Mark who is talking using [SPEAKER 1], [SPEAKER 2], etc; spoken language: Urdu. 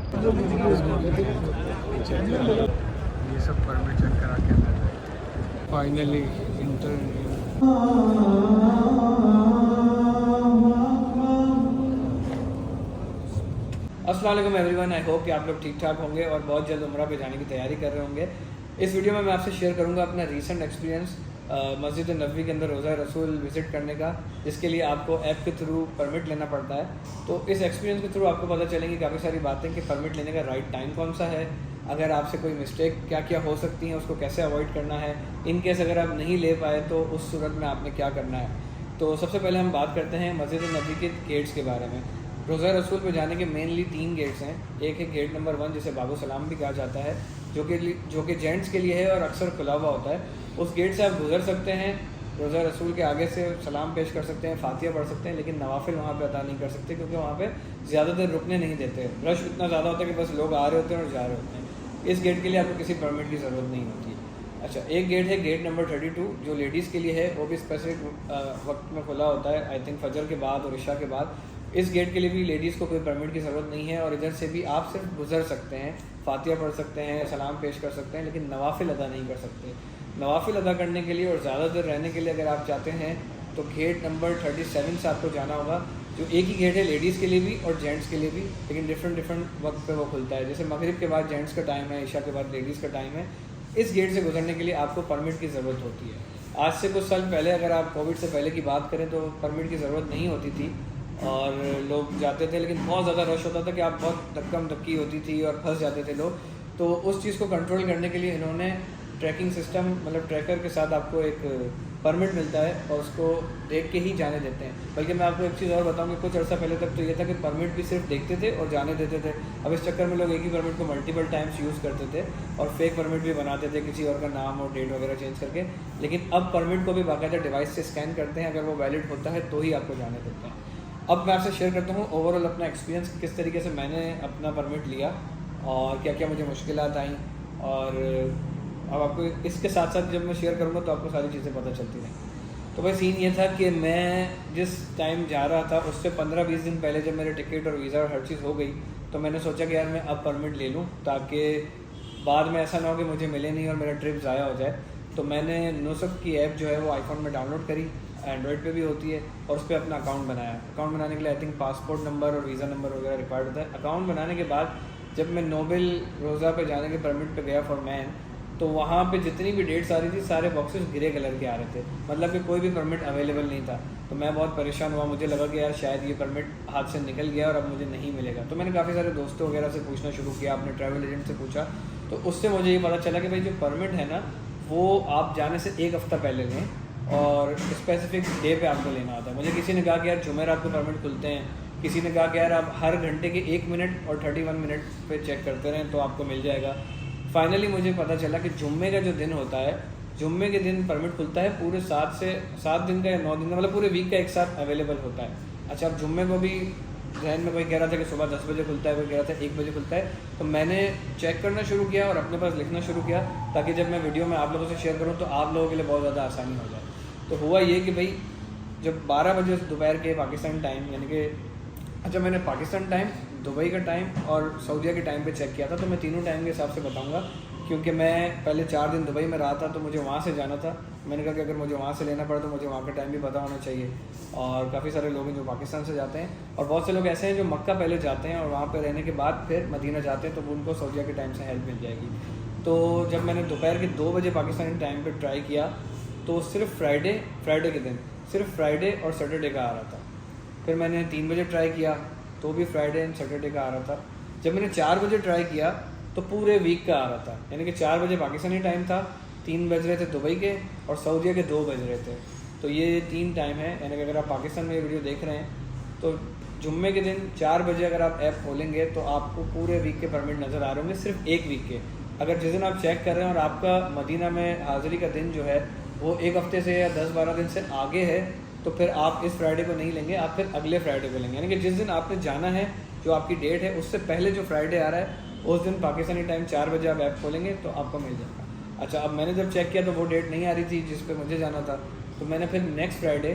[SPEAKER 1] یہ سب پرمٹ چیک کرا کے فائنلی انٹرویو. السلام علیکم ایوری ون. آئی ہوپ کہ آپ لوگ ٹھیک ٹھاک ہوں گے اور بہت جلد عمرہ پہ جانے کی تیاری کر رہے ہوں گے. اس ویڈیو میں آپ سے شیئر کروں گا اپنا ریسنٹ ایکسپیرینس مسجد نبوی کے اندر روزہ رسول وزٹ کرنے کا، جس کے لیے آپ کو ایپ کے تھرو پرمٹ لینا پڑتا ہے. تو اس ایکسپیرینس کے تھرو آپ کو پتہ چلیں گی کافی ساری باتیں کہ پرمٹ لینے کا رائٹ ٹائم کون سا ہے، اگر آپ سے کوئی مسٹیک کیا کیا ہو سکتی ہیں اس کو کیسے اوائڈ کرنا ہے، ان کیس اگر آپ نہیں لے پائے تو اس صورت میں آپ نے کیا کرنا ہے. تو سب سے پہلے ہم بات کرتے ہیں مسجد نبوی کے گیٹس کے بارے میں. روزہ رسول پہ جانے کے مینلی 3 گیٹس ہیں. ایک ہے گیٹ نمبر 1 جسے باب السلام بھی کہا جاتا ہے، جو کہ جینٹس کے لیے ہے اور اکثر کھلا ہوا ہوتا ہے. اس گیٹ سے آپ گزر سکتے ہیں، روزہ رسول کے آگے سے سلام پیش کر سکتے ہیں، فاتحہ پڑھ سکتے ہیں، لیکن نوافل وہاں پہ ادا نہیں کر سکتے کیونکہ وہاں پہ زیادہ دیر رکنے نہیں دیتے. رش اتنا زیادہ ہوتا ہے کہ بس لوگ آ رہے ہوتے ہیں اور جا رہے ہوتے ہیں. اس گیٹ کے لیے آپ کو کسی پرمٹ کی ضرورت نہیں ہوتی. اچھا، ایک گیٹ ہے گیٹ نمبر 32 جو لیڈیز کے لیے ہے، وہ بھی اسپیسیفک وقت میں کھلا ہوتا ہے، آئی تھنک فجر کے بعد اور عشاء کے بعد. اس گیٹ کے لیے بھی لیڈیز کو کوئی پرمٹ کی ضرورت نہیں ہے اور ادھر سے بھی آپ صرف گزر سکتے ہیں، فاتحہ پڑھ سکتے ہیں، سلام پیش کر سکتے ہیں، لیکن نوافل ادا نہیں کر سکتے. نوافل ادا کرنے کے لیے اور زیادہ دیر رہنے کے لیے اگر آپ چاہتے ہیں تو گیٹ نمبر 37 سے آپ کو جانا ہوگا، جو ایک ہی گیٹ ہے لیڈیز کے لیے بھی اور جینٹس کے لیے بھی، لیکن ڈفرینٹ وقت پہ وہ کھلتا ہے. جیسے مغرب کے بعد جینٹس کا ٹائم ہے، عشاء کے بعد لیڈیز کا ٹائم ہے. اس گیٹ سے گزرنے کے لیے آپ کو پرمٹ کی ضرورت ہوتی ہے. آج سے کچھ سال پہلے اگر آپ کووڈ سے پہلے کی بات کریں تو پرمٹ کی ضرورت نہیں ہوتی تھی اور لوگ جاتے تھے، لیکن بہت زیادہ رش ہوتا تھا کہ آپ بہت دھکم دھکی ہوتی تھی اور پھنس جاتے تھے لوگ. تو اس چیز کو کنٹرول کرنے کے لیے انہوں نے ٹریکنگ سسٹم، مطلب ٹریکر کے ساتھ آپ کو ایک پرمٹ ملتا ہے اور اس کو دیکھ کے ہی جانے دیتے ہیں. بلکہ میں آپ کو ایک چیز اور بتاؤں کہ کچھ عرصہ پہلے تک تو یہ تھا کہ پرمٹ بھی صرف دیکھتے تھے اور جانے دیتے تھے. اب اس چکر میں لوگ ایک ہی پرمٹ کو ملٹیپل ٹائمس یوز کرتے تھے اور فیک پرمٹ بھی بناتے تھے کسی اور کا نام اور ڈیٹ وغیرہ چینج کر کے. لیکن اب پرمٹ کو بھی باقاعدہ ڈیوائس سے اسکین کرتے ہیں، اگر وہ ویلڈ ہوتا ہے تو ہی آپ کو جانے دیتے ہیں. اب میں آپ سے شیئر کرتا ہوں اوور آل اپنا ایکسپیرینس، کس طریقے سے میں نے اپنا پرمٹ لیا اور کیا کیا مجھے مشکلات آئیں. اور اب آپ کو اس کے ساتھ ساتھ جب میں شیئر کروں گا تو آپ کو ساری چیزیں پتہ چلتی رہیں. تو بھائی سین یہ تھا کہ میں جس ٹائم جا رہا تھا اس سے 15-20 دن پہلے جب میرے ٹکٹ اور ویزا اور ہر چیز ہو گئی تو میں نے سوچا کہ یار میں اب پرمٹ لے لوں تاکہ بعد میں ایسا نہ ہو کہ مجھے ملے نہیں اور میرا ٹرپ ضائع ہو جائے. تو میں نے نصب کی ایپ جو ہے وہ آئی فون میں ڈاؤن لوڈ کری، اینڈرائڈ پہ بھی ہوتی ہے، اور اس پہ اپنا اکاؤنٹ بنایا. اکاؤنٹ بنانے کے لیے آئی تھنک پاسپورٹ نمبر اور ویزا نمبر وغیرہ ریکوائرڈ ہوتا ہے. اکاؤنٹ بنانے کے بعد جب میں نوبل روزہ پہ جانے کے پرمٹ پہ گیا فار مین، تو وہاں پہ جتنی بھی ڈیٹس آ رہی تھی سارے باکسز گرے کلر کے آ رہے تھے، مطلب کہ کوئی بھی پرمٹ اویلیبل نہیں تھا. تو میں بہت پریشان ہوا، مجھے لگا کہ یار شاید یہ پرمٹ ہاتھ سے نکل گیا اور اب مجھے نہیں ملے گا. تو میں نے کافی سارے دوستوں وغیرہ سے پوچھنا شروع کیا، اپنے ٹریول ایجنٹ سے پوچھا. تو اس سے مجھے یہ پتہ چلا کہ بھائی جو پرمٹ ہے نا وہ آپ جانے سے 1 ہفتہ پہلے لیں اور اسپیسیفک ڈے پہ آپ کو لینا ہوتا ہے. مجھے کسی نے کہا کہ یار جمعرات کو پرمٹ کھلتے ہیں، کسی نے کہا کہ یار آپ ہر گھنٹے کے 1 منٹ اور 31 منٹ پہ چیک کرتے رہیں تو آپ کو مل جائے گا. فائنلی مجھے پتہ چلا کہ جمعے کا جو دن ہوتا ہے، جمعے کے دن پرمٹ کھلتا ہے، پورے 7 دن کا یا 9 دن کا، مطلب پورے ویک کا ایک ساتھ اویلیبل ہوتا ہے. اچھا، اب جمعے کو بھی ذہن میں کوئی کہہ رہا تھا کہ صبح 10 بجے کھلتا ہے، کوئی کہہ رہا تھا 1 بجے کھلتا ہے. تو میں نے چیک کرنا شروع کیا اور اپنے پاس لکھنا شروع کیا تاکہ جب میں ویڈیو میں آپ لوگوں سے شیئر کروں تو آپ لوگوں کے لیے بہت زیادہ آسانی ہو جائے. تو ہوا یہ کہ بھائی جب 12 بجے دوپہر کے پاکستان ٹائم، یعنی کہ اچھا میں نے پاکستان ٹائم، دبئی کا ٹائم اور سعودیہ کے ٹائم پہ چیک کیا تھا. تو میں تینوں ٹائم کے حساب سے بتاؤں گا کیونکہ میں پہلے 4 دن دبئی میں رہا تھا تو مجھے وہاں سے جانا تھا. میں نے کہا کہ اگر مجھے وہاں سے لینا پڑا تو مجھے وہاں کا ٹائم بھی پتہ ہونا چاہیے. اور کافی سارے لوگ ہیں جو پاکستان سے جاتے ہیں اور بہت سے لوگ ایسے ہیں جو مکہ پہلے جاتے ہیں اور وہاں پہ رہنے کے بعد پھر مدینہ جاتے ہیں، تو ان کو سعودیہ کے ٹائم سے ہیلپ مل جائے گی. تو جب میں نے دوپہر کے 2 بجے پاکستانی ٹائم پہ ٹرائی کیا تو صرف فرائیڈے کے دن صرف فرائیڈے اور سیٹرڈے کا آ رہا تھا. پھر میں نے 3 بجے ٹرائی کیا تو بھی فرائیڈے اینڈ سیٹرڈے کا آ رہا تھا. جب میں نے 4 بجے ٹرائی کیا تو پورے ویک کا آ رہا تھا، یعنی کہ 4 بجے پاکستانی ٹائم تھا، 3 بج رہے تھے دبئی کے اور سعودیہ کے 2 بج رہے تھے. تو یہ 3 ٹائم ہے، یعنی کہ اگر آپ پاکستان میں یہ ویڈیو دیکھ رہے ہیں تو جمعے کے دن 4 بجے اگر آپ ایپ کھولیں گے تو آپ کو پورے ویک کے پرمٹ نظر آ رہے ہوں گے، صرف ایک ویک کے. اگر جس دن آپ چیک کر رہے ہیں اور آپ کا مدینہ میں حاضری کا دن جو ہے وہ 1 ہفتے سے یا 10-12 دن سے آگے ہے تو پھر آپ اس فرائیڈے کو نہیں لیں گے، آپ پھر اگلے فرائیڈے کو لیں گے. یعنی کہ جس دن آپ نے جانا ہے، جو آپ کی ڈیٹ ہے، اس سے پہلے جو فرائیڈے آ رہا ہے اس دن پاکستانی ٹائم 4 بجے آپ ایپ کھولیں گے تو آپ کو مل جائے گا. اچھا، اب میں نے جب چیک کیا تو وہ ڈیٹ نہیں آ رہی تھی جس پہ مجھے جانا تھا. تو میں نے پھر نیکسٹ فرائیڈے